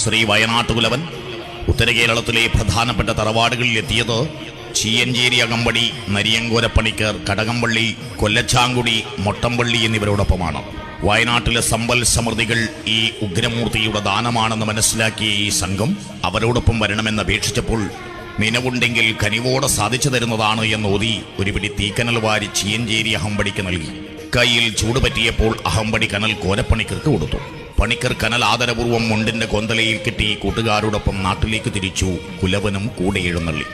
ശ്രീ വയനാട്ടുകുലവൻ ഉത്തര കേരളത്തിലെ പ്രധാനപ്പെട്ട തറവാടുകളിൽ എത്തിയത് ചീയഞ്ചേരി അകമ്പടി, നരിയങ്കോരപ്പണിക്കർ, കടകംപള്ളി, കൊല്ലച്ചാങ്കുടി, മൊട്ടംപള്ളി എന്നിവരോടൊപ്പമാണ്. വയനാട്ടിലെ സമ്പൽ സമൃദ്ധികൾ ഈ ഉഗ്രമൂർത്തിയുടെ ദാനമാണെന്ന് മനസ്സിലാക്കിയ ഈ സംഘം അവരോടൊപ്പം വരണമെന്നപേക്ഷിച്ചപ്പോൾ നിലവുണ്ടെങ്കിൽ കനിവോടെ സാധിച്ചു തരുന്നതാണ് എന്നോതി ഒരു പിടി തീക്കനൽ വാരി ചീയഞ്ചേരി അഹമ്പടിക്ക് നൽകി. കയ്യിൽ ചൂട് പറ്റിയപ്പോൾ അഹമ്പടി കനൽ കോരപ്പണിക്കർക്ക് കൊടുത്തു. പണിക്കർ കനൽ ആദരപൂർവ്വം മുണ്ടിന്റെ കൊന്തലയിൽ കെട്ടി കൂട്ടുകാരോടൊപ്പം നാട്ടിലേക്ക് തിരിച്ചു. കുലവനും കൂടെ എഴുന്നള്ളി.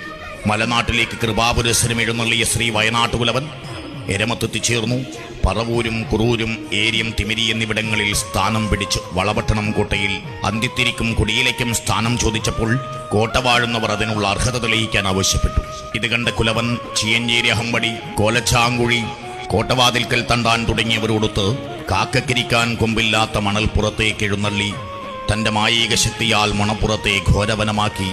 മലനാട്ടിലേക്ക് കൃപാപുരസരം എഴുന്നള്ളിയ ശ്രീ വയനാട്ടുകുലവൻ എരമത്തെത്തിച്ചേർന്നു. പറവൂരും കുറൂരും ഏരിയം തിമിരി എന്നിവിടങ്ങളിൽ സ്ഥാനം പിടിച്ചു. വളപട്ടണം കോട്ടയിൽ അന്തിത്തിരിക്കും കുടിയിലേക്കും സ്ഥാനം ചോദിച്ചപ്പോൾ കോട്ട വാഴുന്നവർ അതിനുള്ള അർഹത തെളിയിക്കാൻ ആവശ്യപ്പെട്ടു. ഇത് കണ്ട കുലവൻ ചീയഞ്ചേരി അഹമ്പടി, കോലച്ചാങ്കുഴി, കോട്ടവാതിൽക്കൽ തണ്ടാൻ തുടങ്ങിയവരോടൊത്ത് കാക്കക്കിരിക്കാൻ കൊമ്പില്ലാത്ത മണൽപ്പുറത്തേക്ക് എഴുന്നള്ളി തന്റെ മായിക ശക്തിയാൽ മണപ്പുറത്തെ ഘോരവനമാക്കി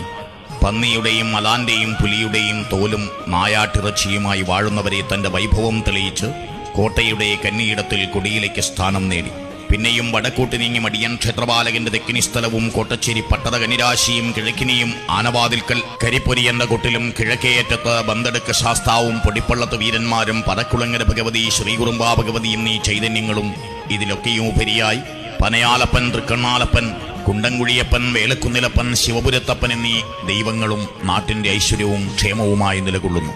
പന്നിയുടെയും മലാന്റെയും പുലിയുടെയും തോലും നായാട്ടിറച്ചിയുമായി വാഴുന്നവരെ തന്റെ വൈഭവം തെളിയിച്ച് കോട്ടയുടെ കന്നിയിടത്തിൽ കൊടിയിലേക്ക് സ്ഥാനം നേടി. പിന്നെയും വടക്കോട്ട് നീങ്ങി മടിയൻ ക്ഷേത്രപാലകന്റെ തെക്കിനി സ്ഥലവും കോട്ടച്ചേരി പട്ടത കനിരാശിയും കിഴക്കിനിയും ആനവാതിൽക്കൽ കരിപ്പൊരി എന്ന കൊട്ടിലും കിഴക്കേയറ്റത്ത് ബന്തെടുക്ക ശാസ്താവും പൊടിപ്പള്ളത്ത് വീരന്മാരും പരക്കുളങ്ങര ഭഗവതി, ശ്രീകുറുമ്പാ ഭഗവതി എന്നീ ചൈതന്യങ്ങളും ഇതിലൊക്കെയും ഉപരിയായി പനയാലപ്പൻ, തൃക്കണ്ണാലപ്പൻ, കുണ്ടൻകുഴിയപ്പൻ, വേലക്കുന്നിലപ്പൻ, ശിവപുരത്തപ്പൻ എന്നീ ദൈവങ്ങളും നാട്ടിന്റെ ഐശ്വര്യവും ക്ഷേമവുമായി നിലകൊള്ളുന്നു.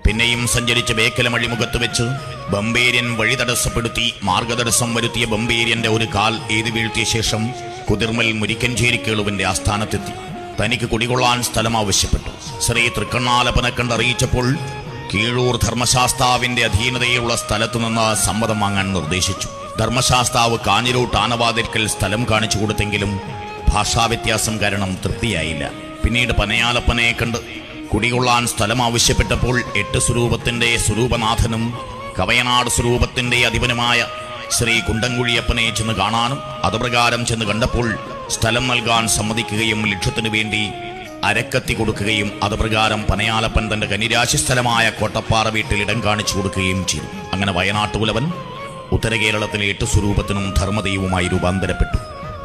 പിന്നെയും സഞ്ചരിച്ച ബേക്കലമഴിമുഖത്ത് വെച്ച് ബംബേര്യൻ വഴി തടസ്സപ്പെടുത്തി മാർഗതടസ്സം വരുത്തിയ ബംബേര്യന്റെ ഒരു കാൽ എഴുതി വീഴ്ത്തിയ ശേഷം കുതിർമൽ മുരിക്കഞ്ചേരിക്കേളുവിന്റെ ആസ്ഥാനത്തെത്തി തനിക്ക് കുടികൊള്ളാൻ സ്ഥലം ആവശ്യപ്പെട്ടു. ശ്രീ തൃക്കണ്ണാലപ്പനെ കണ്ടറിയിച്ചപ്പോൾ കീഴൂർ ധർമ്മശാസ്താവിന്റെ അധീനതയിലുള്ള സ്ഥലത്തുനിന്ന് സമ്മതം വാങ്ങാൻ നിർദ്ദേശിച്ചു. ധർമ്മശാസ്താവ് കാഞ്ഞിരൂട്ട് ആനവാതിൽക്കൽ സ്ഥലം കാണിച്ചു കൊടുത്തെങ്കിലും ഭാഷാവ്യത്യാസം കാരണം തൃപ്തിയായില്ല. പിന്നീട് പനയാലപ്പനെ കണ്ട് കുടികൊള്ളാൻ സ്ഥലം ആവശ്യപ്പെട്ടപ്പോൾ 8 സ്വരൂപത്തിന്റെ സ്വരൂപനാഥനും കവയനാട് സ്വരൂപത്തിന്റെ അധിപനുമായ ശ്രീ കുണ്ടൻകുഴിയപ്പനെ ചെന്ന് കാണാനും അതുപ്രകാരം ചെന്ന് കണ്ടപ്പോൾ സ്ഥലം നൽകാൻ സമ്മതിക്കുകയും ലക്ഷ്യത്തിനു വേണ്ടി അരക്കത്തി കൊടുക്കുകയും അതുപ്രകാരം പനയാലപ്പൻ തന്റെ കന്നിരാശി സ്ഥലമായ കോട്ടപ്പാറ വീട്ടിൽ ഇടം കാണിച്ചു കൊടുക്കുകയും ചെയ്തു. അങ്ങനെ വയനാട്ടുകുലവൻ ഉത്തര കേരളത്തിലെ 8 സ്വരൂപത്തിനും ധർമ്മദൈവമായി രൂപാന്തരപ്പെട്ടു.